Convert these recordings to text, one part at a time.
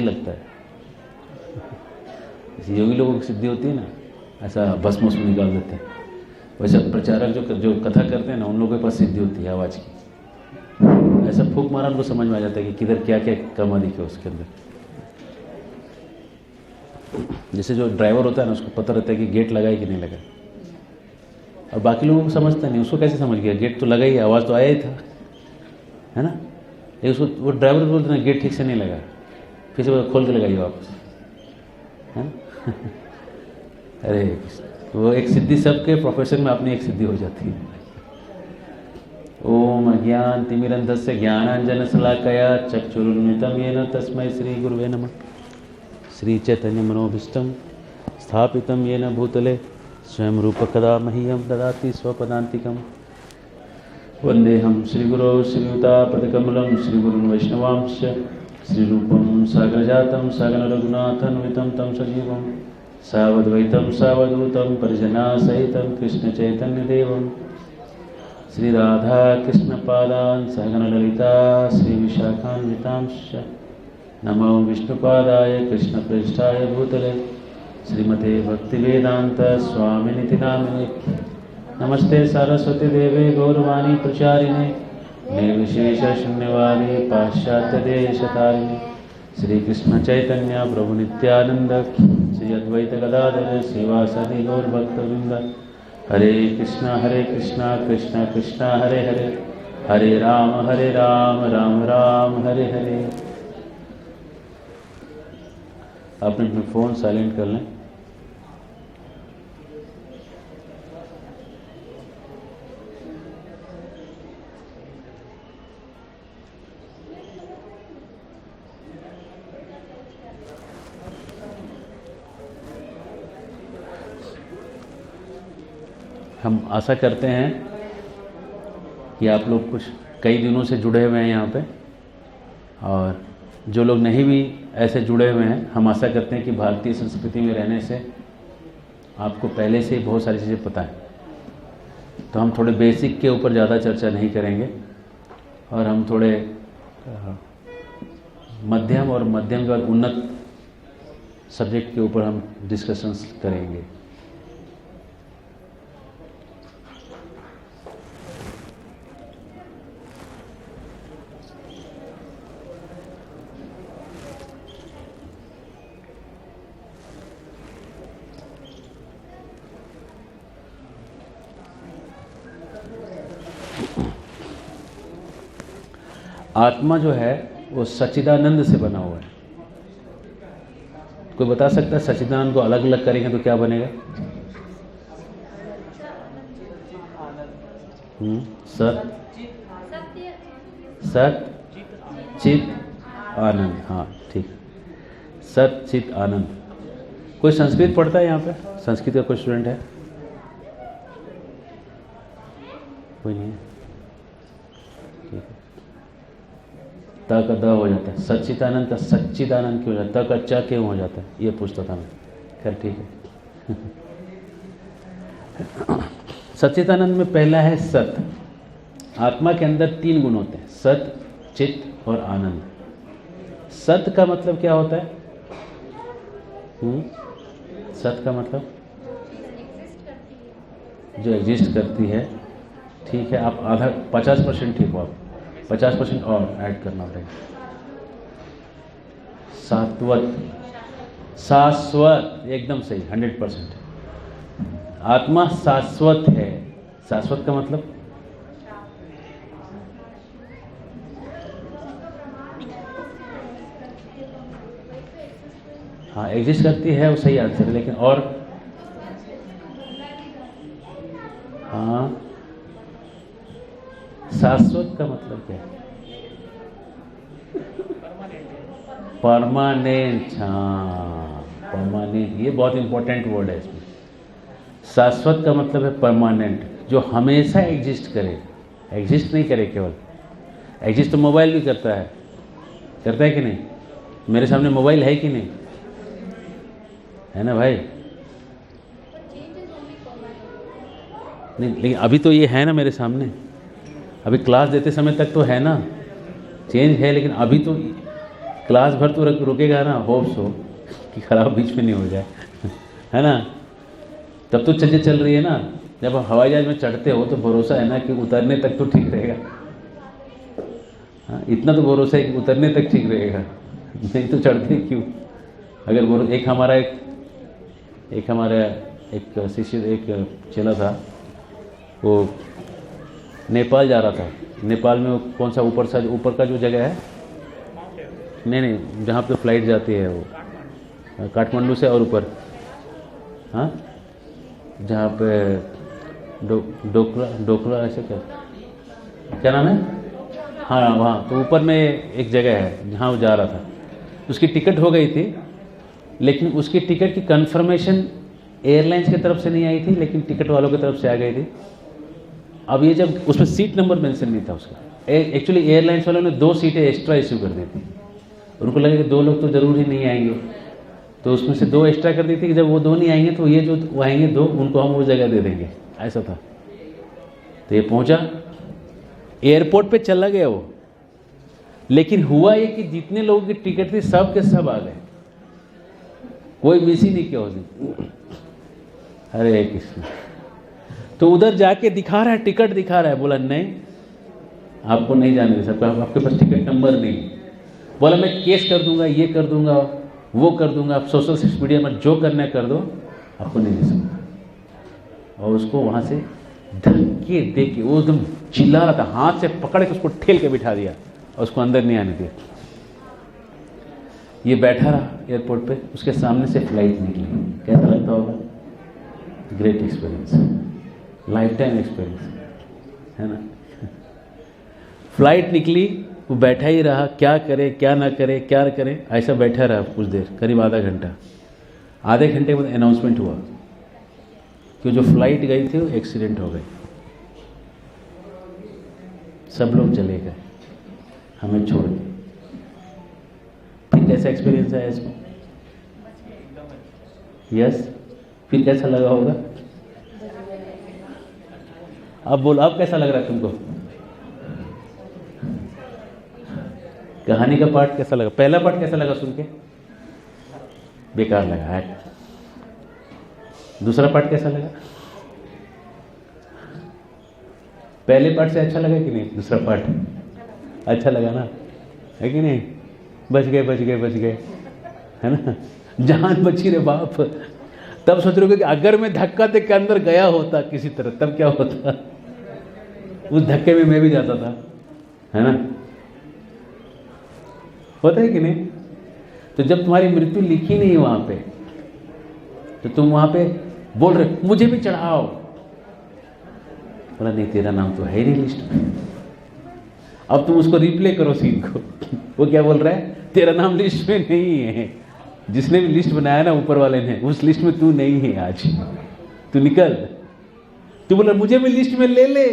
लगता है। जैसे योगी लोगों की सिद्धि होती है ना, ऐसा भस्म उसमें निकाल देते हैं, वैसे प्रचारक जो कथा करते हैं ना, उन लोगों के पास सिद्धि होती है आवाज़ की। ऐसा फूंक मारा उनको समझ में आ जाता है कि किधर क्या क्या कमाल है उसके अंदर। जैसे जो ड्राइवर होता है ना, उसको पता रहता है कि गेट लगा है कि नहीं लगा, और बाकी लोगों को समझता नहीं। उसको कैसे समझ गया? गेट तो लगा ही, आवाज़ तो आया ही था, है ना। लेकिन उसको वो ड्राइवर को बोलते ना गेट ठीक से नहीं लगा, फिर से खोल के लगाइए वापस, है ना। अरे वो एक सिद्धि, सबके प्रोफेशन में अपनी एक सिद्धि हो जाती है। ओम अज्ञान तिमिरंधस्य ज्ञानांजन शलाकया चक्षुरुन्मिलितं येन तस्मै श्री गुरुवे नमः। श्री चैतन्य मनोभीष्टं स्थापितं येन भूतले स्वयं रूप कदा मह्यं ददाति स्वपदान्तिकं। वन्देहं श्रीगुरौ श्रीयुतापदकमलं श्रीगुरुन् वैष्णवांश्च श्रीरूपं सागरजातं सागररघुनाथान्वितं तं सजीवं सावद्वैतं सावधूतं परिजनासहितं कृष्णचैतन्यदेवं श्रीराधाकृष्णपादान् सहगणललिता श्रीविशाखान्वितांश्च नमो विष्णुपादाय कृष्णप्रेष्ठाय भूतले श्रीमते भक्तिवेदांत स्वामिनिति नामिने। नमस्ते सरस्वती देवे गौरवाणी प्रचारिणे निर्विशेष शून्यवादी पाश्चात्य देशतारिणे। श्री कृष्ण चैतन्य प्रभु नित्यानंद श्री अद्वैत गदाधर श्रीवासदि गौर भक्तवृंद। हरे कृष्णा कृष्णा कृष्णा हरे हरे, हरे राम राम राम हरे हरे। आपने अपने फ़ोन साइलेंट कर लें। हम आशा करते हैं कि आप लोग कुछ कई दिनों से जुड़े हुए हैं यहाँ पे, और जो लोग नहीं भी ऐसे जुड़े हुए हैं, हम आशा करते हैं कि भारतीय संस्कृति में रहने से आपको पहले से ही बहुत सारी चीज़ें पता है। तो हम थोड़े बेसिक के ऊपर ज़्यादा चर्चा नहीं करेंगे, और हम थोड़े मध्यम और मध्यम के बाद उन्नत सब्जेक्ट के ऊपर हम डिस्कशंस करेंगे। आत्मा जो है वो सच्चिदानंद से बना हुआ है। कोई बता सकता है सच्चिदानंद को अलग अलग करेंगे तो क्या बनेगा? सत चित आनंद। हाँ ठीक, सत चित आनंद। कोई संस्कृत पढ़ता है यहाँ पे? संस्कृत का कोई स्टूडेंट है? कोई नहीं है? ठीक है। त का द हो जाता है, सच्चिदानंद का सच्चिदानंद क्यों हो जाता है? त का च क्यों हो जाता है? ये पूछता था मैं। खैर ठीक है। सच्चिदानंद में पहला है सत। आत्मा के अंदर 3 गुण होते हैं, सत, चित और आनंद। सत का मतलब क्या होता है? सत का मतलब जो एग्जिस्ट करती है। ठीक है, आप आधा 50% ठीक हो, आप 50% और ऐड करना पड़ेगा। सात्वत, शाश्वत, एकदम सही, 100%। आत्मा शाश्वत है। शाश्वत का मतलब हाँ एग्जिस्ट करती है, वो सही आंसर है। लेकिन और हाँ, शाश्वत का मतलब क्या है? परमानेंट। हाँ परमानेंट, ये बहुत इंपॉर्टेंट वर्ड है इसमें। शाश्वत का मतलब है परमानेंट, जो हमेशा एग्जिस्ट करे। एग्जिस्ट नहीं करे केवल, एग्जिस्ट तो मोबाइल भी करता है कि नहीं? मेरे सामने मोबाइल है कि नहीं? है ना भाई? नहीं, लेकिन अभी तो ये है ना मेरे सामने। अभी क्लास देते समय तक तो है ना, चेंज है, लेकिन अभी तो क्लास भर तो रुकेगा ना, होप्स हो कि खराब बीच में नहीं हो जाए है ना। तब तो चीज़ें चल रही है ना। जब आप हवाई जहाज में चढ़ते हो तो भरोसा है ना कि उतरने तक तो ठीक रहेगा। हाँ, इतना तो भरोसा है कि उतरने तक ठीक रहेगा, नहीं तो चढ़ते क्यों। अगर एक हमारा एक शिष्य, एक चेला था, वो नेपाल जा रहा था। नेपाल में वो कौन सा ऊपर का जो जगह है, नहीं जहाँ पे फ्लाइट जाती है वो काठमांडू से और ऊपर, हाँ जहाँ पे डोकला ऐसे क्या नाम है, हाँ वहाँ तो ऊपर में एक जगह है जहाँ वो जा रहा था। उसकी टिकट हो गई थी, लेकिन उसकी टिकट की कंफर्मेशन एयरलाइंस की तरफ से नहीं आई थी, लेकिन टिकट वालों की तरफ से आ गई थी। अब ये जब उसमें सीट नंबर मेंशन नहीं था उसका, एक्चुअली एयरलाइंस वालों ने 2 सीटें एक्स्ट्रा इश्यू कर दी थी। उनको लगा कि 2 लोग तो ज़रूर ही नहीं आएंगे, तो उसमें से 2 एक्स्ट्रा कर दी थी कि जब वो 2 नहीं आएंगे तो ये जो वो आएंगे 2, उनको हम वो जगह दे देंगे, ऐसा था। तो ये पहुंचा, एयरपोर्ट पे चला गया वो, लेकिन हुआ ये कि जितने लोगों की टिकट थी सब के सब आ गए, कोई मिस ही नहीं किया उस दिन। अरे कृष्ण। तो उधर जाके दिखा रहा है, टिकट दिखा रहा है, बोला नहीं आपको नहीं जाने दे सकता, आपके पास टिकट नंबर नहीं। बोला मैं केस कर दूंगा, ये कर दूंगा, वो कर दूंगा, आप सोशल मीडिया में जो करना है कर दो, आपको नहीं दे सकता। और उसको वहाँ से धक्के दे के वो एकदम चिल्ला रहा था, हाथ से पकड़ के उसको ठेल के बिठा दिया और उसको अंदर नहीं आने दिया। ये बैठा रहा एयरपोर्ट पे, उसके सामने से फ्लाइट निकली। कैसा लगता होगा? Great experience, life time experience है ना। फ्लाइट निकली, वो बैठा ही रहा, क्या करे क्या ना करे, क्या करे, ऐसा बैठा रहा कुछ देर, करीब आधा घंटा। आधे घंटे के बाद अनाउंसमेंट हुआ कि जो फ्लाइट गई थी वो एक्सीडेंट हो गई, सब लोग चले गए, हमें छोड़ के। फिर कैसा एक्सपीरियंस है इसमें? यस, फिर कैसा लगा होगा? अब बोलो, अब कैसा लग रहा है तुमको? कहानी का पार्ट कैसा लगा? पहला पार्ट कैसा लगा सुन के? बेकार लगा है। दूसरा पार्ट कैसा लगा? पहले पार्ट से अच्छा लगा कि नहीं? दूसरा पार्ट अच्छा लगा ना, है कि नहीं? बच गए बच गए बच गए, है ना, जान बची रे बाप। तब सोच रहे हो कि अगर मैं धक्का दे के अंदर गया होता किसी तरह, तब क्या होता? उस धक्के में मैं भी जाता था, है ना, होता है कि नहीं? तो जब तुम्हारी मृत्यु लिखी नहीं वहां पे, तो तुम वहां पे बोल रहे मुझे भी चढ़ाओ, बोला नहीं तेरा नाम तो है ही नहीं लिस्ट में। अब तुम उसको रिप्ले करो सीन को, वो क्या बोल रहा है? तेरा नाम लिस्ट में नहीं है, जिसने भी लिस्ट बनाया ना ऊपर वाले ने, उस लिस्ट में तू नहीं है, आज तू निकल। तू बोला मुझे भी लिस्ट में ले ले,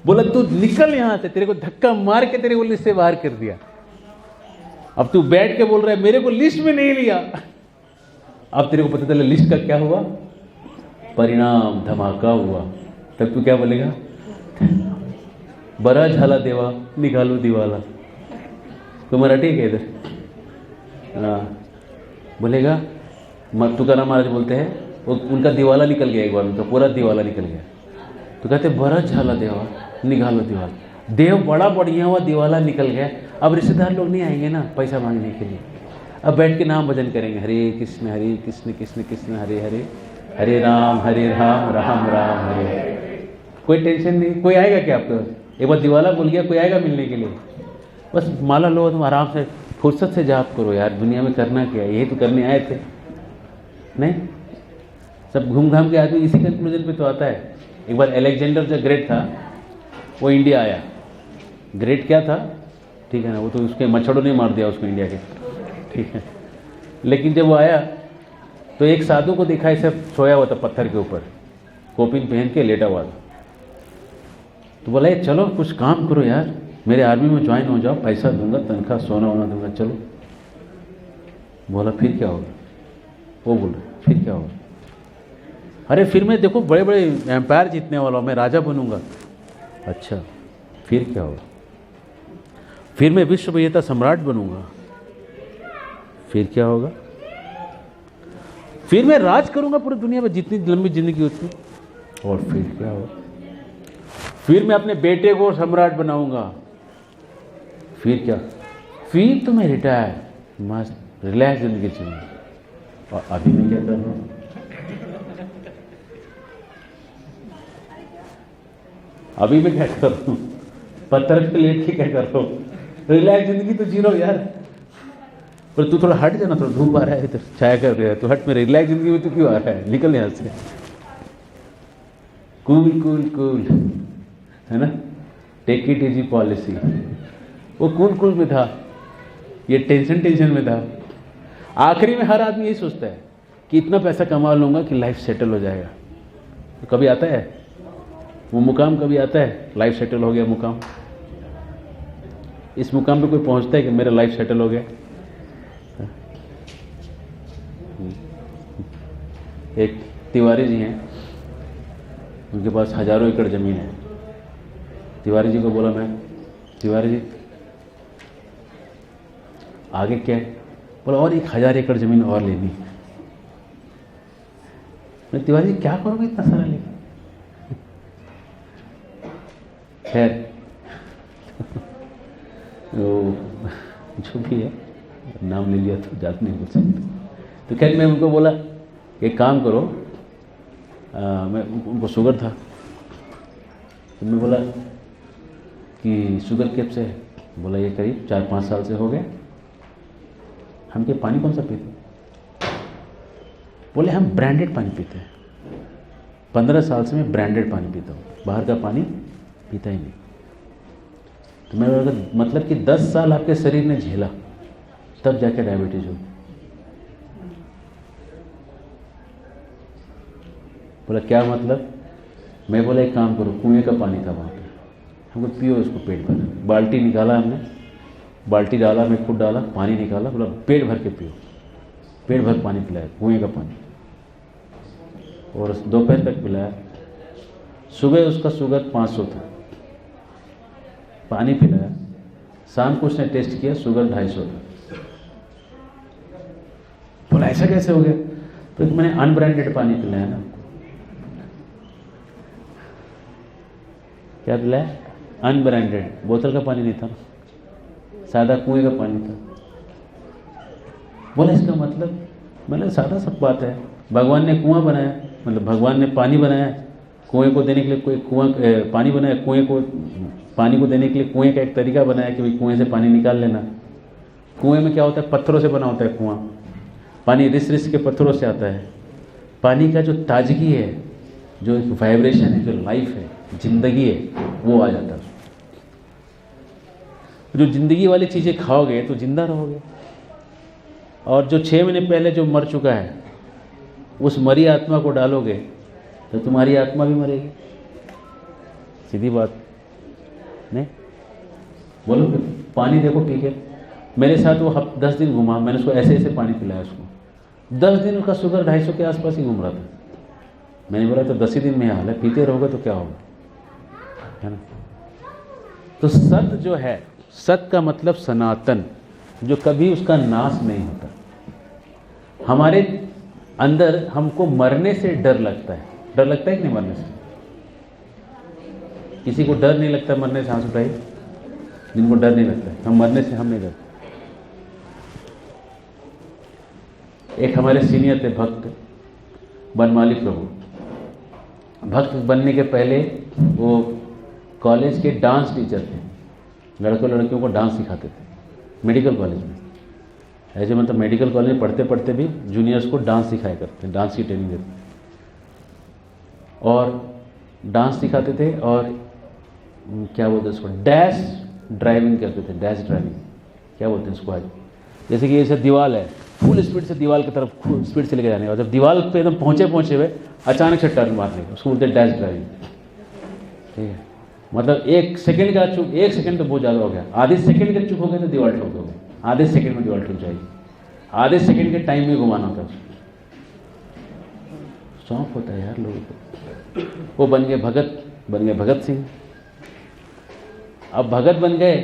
बोला तू निकल यहां से, तेरे को धक्का मार के तेरे को लिस्ट से बाहर कर दिया। अब तू बैठ के बोल रहा है मेरे को लिस्ट में नहीं लिया। अब तेरे को पता चला लिस्ट का क्या हुआ, परिणाम धमाका हुआ। तब तू क्या बोलेगा? बरा झाला देवा निकालो दिवाला। तो मराठी है इधर, बोलेगा तुकाराम महाराज बोलते हैं, उनका दिवाला निकल गया, एक बार उनका पूरा दिवाला निकल गया। तो कहते बरा झाला देवा निकालो दिवाला। देव बड़ा बढ़िया हुआ, दिवाला निकल गया। अब रिश्तेदार लोग नहीं आएंगे ना पैसा मांगने के लिए, अब बैठ के नाम भजन करेंगे, हरे कृष्ण कृष्ण कृष्ण हरे हरे, हरे राम राम राम हरे। कोई टेंशन नहीं। कोई आएगा क्या आपको? एक बार दिवाला बोल गया, कोई आएगा मिलने के लिए? बस माला लो, तुम आराम से फुर्सत से जाप करो यार, दुनिया में करना क्या है, यही तो करने आए थे। नहीं, सब घूम घाम के आदमी इसी कंक्लूजन पे तो आता है। एक बार अलेक्जेंडर जो ग्रेट था, वो इंडिया आया। ग्रेट क्या था, ठीक है ना, वो तो उसके मच्छरों ने मार दिया उसको इंडिया के, ठीक है। लेकिन जब वो आया तो एक साधु को देखा ऐसे सोया हुआ था पत्थर के ऊपर, कोपिन पहन के लेटा हुआ था। तो बोला ये चलो कुछ काम करो यार, मेरे आर्मी में ज्वाइन हो जाओ, पैसा दूंगा, तनख्वाह सोना वोना दूंगा, चलो। बोला फिर क्या होगा? वो बोल रहे फिर क्या होगा? अरे फिर मैं देखो बड़े बड़े एम्पायर जीतने वाला हूँ, मैं राजा बनूंगा। अच्छा फिर क्या होगा? फिर मैं विश्व विजेता सम्राट बनूंगा। फिर क्या होगा? फिर मैं राज करूंगा पूरी दुनिया में, जितनी लंबी जिंदगी उतनी। और फिर क्या होगा? फिर मैं अपने बेटे को सम्राट बनाऊंगा। फिर क्या? फिर तो मैं रिटायर, मस्त रिलैक्स जिंदगी जीऊंगा। और अभी मैं क्या कर रहा हूं? अभी मैं क्या कर रहा हूं? पत्थर पे लेट के क्या कर रहा हूं? रिलैक्स जिंदगी तो जी रहा हूं यार। पर तू थोड़ा हट जाना, थोड़ा धूप आ रहा है इधर, छाया कर रहा है, तू हट। मेरे रिलैक्स जिंदगी में तू क्यों आ रहा है? निकल यहां से। कूल कूल कूल, है ना, टेक इट इजी पॉलिसी। वो कूल कूल में था, ये टेंशन में था। आखिरी में हर आदमी यही सोचता है कि इतना पैसा कमा लूंगा कि लाइफ सेटल हो जाएगा। तो कभी आता है वो मुकाम? कभी आता है लाइफ सेटल हो गया मुकाम? इस मुकाम पे कोई पहुंचता है कि मेरा लाइफ सेटल हो गया? एक तिवारी जी हैं, उनके पास हजारों एकड़ जमीन है। तिवारी जी को बोला मैं, तिवारी जी आगे क्या है? बोला और 1000 एकड़ जमीन और लेनी है। मैं, तिवारी जी क्या करोगे इतना सारा लेके? खैर जो भी है, नाम ले लिया तो जात नहीं बोल सकते। तो खैर मैं उनको बोला एक काम करो, मैं उनको शुगर था, तो मैं बोला कि शुगर कब से है? बोला ये करीब 4-5 साल से हो गए। हम क्या पानी कौन सा पीते? बोले हम ब्रांडेड पानी पीते हैं। 15 साल से मैं ब्रांडेड पानी पीता हूँ, बाहर का पानी पीता ही नहीं। तो मैं बोला मतलब कि 10 साल आपके शरीर ने झेला, तब जाके डायबिटीज हो। बोला क्या मतलब? मैं बोला एक काम करो, कुएं का पानी था वहाँ पे, हमको पियो इसको पेट भर। बाल्टी निकाला हमने, बाल्टी डाला, मैं खुद डाला, पानी निकाला, बोला पेट भर के पियो। पेट भर पानी पिलाया, कुएं का पानी, और दोपहर तक पिलाया। सुबह उसका शुगर 500 था, पानी पिलाया। शाम को उसने टेस्ट किया, शुगर 250 था। बोला ऐसा कैसे हो गया? तो मैंने अनब्रांडेड पानी पिलाया ना। क्या पिलाया? अनब्रांडेड, बोतल का पानी नहीं था, सादा कुएं का पानी था। बोला इसका मतलब? मैंने सादा सब बात है, भगवान ने कुआं बनाया, मतलब भगवान ने पानी बनाया, कुएं को देने के लिए कोई कुआं पानी बनाया, कुएं को पानी को देने के लिए कुएं का एक तरीका बनाया कि भाई कुएं से पानी निकाल लेना। कुएं में क्या होता है? पत्थरों से बना होता है कुआं, पानी रिस रिस के पत्थरों से आता है। पानी का जो ताजगी है, जो एक वाइब्रेशन है, जो लाइफ है, जिंदगी है, वो आ जाता है। जो जिंदगी वाली चीज़ें खाओगे तो जिंदा रहोगे। और जो 6 महीने पहले जो मर चुका है, उस मरी आत्मा को डालोगे तो तुम्हारी आत्मा भी मरेगी। सीधी बात नहीं? बोलो पानी देखो ठीक है, मेरे साथ वो 10 दिन घुमा, मैंने उसको ऐसे ऐसे पानी पिलाया। उसको 10 दिन उसका शुगर 250 के आसपास ही घूम रहा था। मैंने बोला तो 10 ही दिन में हाल है, पीते रहोगे तो क्या होगा, है ना? तो सत जो है, सत का मतलब सनातन, जो कभी उसका नाश नहीं होता। हमारे अंदर हमको मरने से डर लगता है। डर लगता है कि नहीं मरने से? किसी को डर नहीं लगता मरने से? हाथ उठाइए जिनको डर नहीं लगता है। हम मरने से हम नहीं डरते। एक हमारे सीनियर थे भक्त बनमाली प्रभु। भक्त बनने के पहले वो कॉलेज के डांस टीचर थे, लड़कों लड़कियों को डांस सिखाते थे मेडिकल कॉलेज में। ऐसे मतलब मेडिकल कॉलेज में पढ़ते पढ़ते भी जूनियर्स को डांस सिखाया करते थे, डांस की ट्रेनिंग देते और डांस सिखाते थे। और क्या बोलते हैं उसको, डैश ड्राइविंग करते थे। डैश ड्राइविंग क्या बोलते हैं उसको आज? जैसे कि ऐसे दीवार है, फुल स्पीड से दीवार की तरफ स्पीड से लेके जाने, और जब दीवार पे एकदम पहुँचे हुए अचानक से टर्न मारने का, उसको बोलते हैं डैश ड्राइविंग। ठीक है, मतलब 1 सेकंड का चूक, 1 सेकंड तो बहुत ज़्यादा हो गया, आधे सेकंड का चूक हो गया तो दीवार ठोक दोगे, आधे सेकंड में दीवार ठोक जाएगी। आधे सेकंड के टाइम में घुमाना होता है। शौक होता है यार लोगों को। वो बन गए भगत, बन गए भगत सिंह। अब भगत बन गए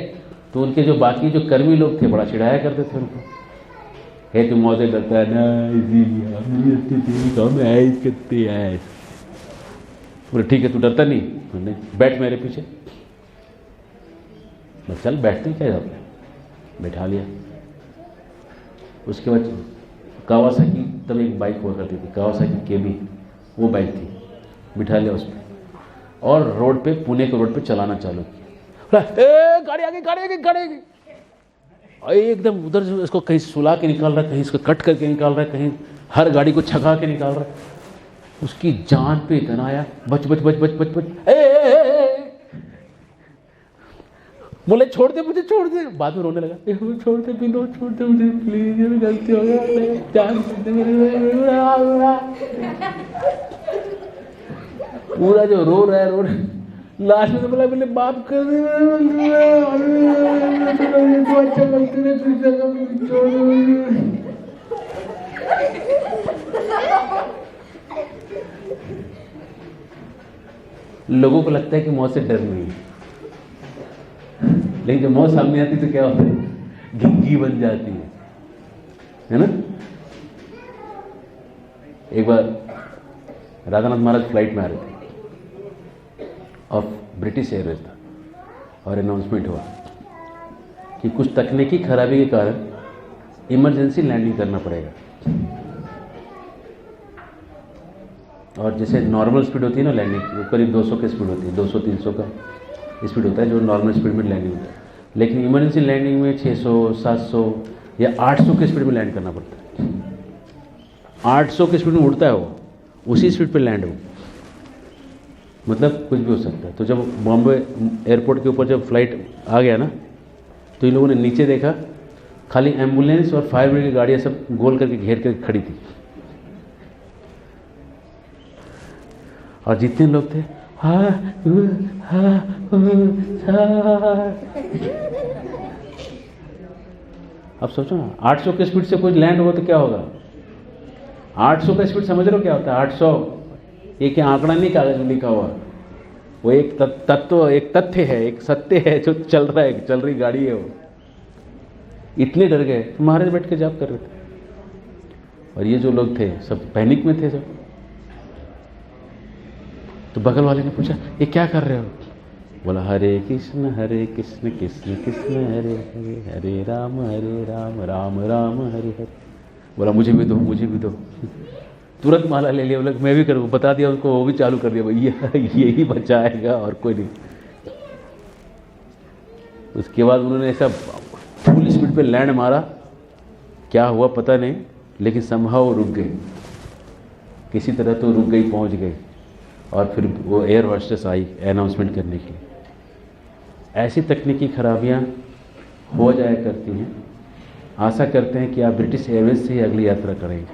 तो उनके जो बाकी जो कर्मी लोग थे बड़ा चिढ़ाया करते थे उनको, है कि मौत डरता है ना, इसीलिए हम ऐस करते हैं। बोले ठीक है तू डरता नहीं, नहीं बैठ मेरे पीछे। मैं चल बैठते क्या जाते हैं, बैठा लिया। उसके बाद कावासाकी, तब एक बाइक हुआ करती थी कावासाकी केबी, वो बाइक थी, बिठा लिया उसमें और रोड पे, पुणे के रोड पे चलाना चालू किया। गाड़ी आ गई, गाड़ी आ गई, गाड़ी आ गई। एकदम उधर से इसको कहीं सुला के निकाल रहा है, कहीं इसको कट करके निकाल रहा है, कहीं हर गाड़ी को छका के निकाल रहा है। उसकी जान पे इतना आया, बच बच बच बच बच बच, बोले छोड़ दे मुझे, छोड़ दे। बाद में रोने लगा, छोड़ दे बिनो, छोड़ दे मुझे प्लीज, ये गलती हो गई, जान दे मेरे। पूरा जो रो रहा है, लास्ट में तो बोला बोले माफ कर दे, अच्छा गलती नहीं, छोड़ दे। लोगों को लगता है कि मौत से डर नहीं है, लेकिन जब मौत सामने आती तो क्या होता है, घिंगी बन जाती है ना। एक बार राधानाथ महाराज फ्लाइट में आ रहे थे और ब्रिटिश एयरवेज था, और अनाउंसमेंट हुआ कि कुछ तकनीकी खराबी के कारण इमरजेंसी लैंडिंग करना पड़ेगा। और जैसे नॉर्मल स्पीड होती है ना लैंडिंग, वो करीब 200 की स्पीड होती है, 200-300 का स्पीड होता है जो नॉर्मल स्पीड में लैंडिंग होता है, लेकिन इमरजेंसी लैंडिंग में 600, 700 या 800 की स्पीड में लैंड करना पड़ता है। 800 की स्पीड में उड़ता है वो, उसी स्पीड पे लैंड हो, मतलब कुछ भी हो सकता है। तो जब बॉम्बे एयरपोर्ट के ऊपर जब फ्लाइट आ गया ना, तो इन लोगों ने नीचे देखा, खाली एम्बुलेंस और फायर ब्रिगेड की गाड़ियाँ सब गोल करके घेर करके खड़ी थी, और जितने लोग थे अब सोचो ना, 800 की स्पीड से कोई लैंड हो तो क्या होगा। 800 का स्पीड समझ रहे हो क्या होता है। 800 एक आंकड़ा नहीं कागज में लिखा हुआ, वो एक तत्व, एक तथ्य है, एक सत्य है जो चल रहा है, चल रही गाड़ी है वो। इतने डर गए, महाराज बैठ के जाप कर रहे थे, और ये जो लोग थे सब पैनिक में थे सब। तो बगल वाले ने पूछा ये क्या कर रहे हो। बोला हरे कृष्ण कृष्ण कृष्ण हरे हरे, हरे राम राम राम हरे हरे। बोला मुझे भी दो, मुझे भी दो। तुरंत माला ले लिया, बोला मैं भी करूँ, बता दिया उनको, वो भी चालू कर दिया, भैया यही बचाएगा और कोई नहीं। उसके बाद उन्होंने ऐसा फुल स्पीड पे लैंड मारा, क्या हुआ पता नहीं, लेकिन समहाउ रुक गई, किसी तरह तो रुक गई, पहुंच गई, और फिर वो एयर होस्टेस आई अनाउंसमेंट करने के लिए। ऐसी तकनीकी खराबियां हो जाया करती हैं। आशा करते हैं कि आप ब्रिटिश एयरवेज से ही अगली यात्रा करेंगे।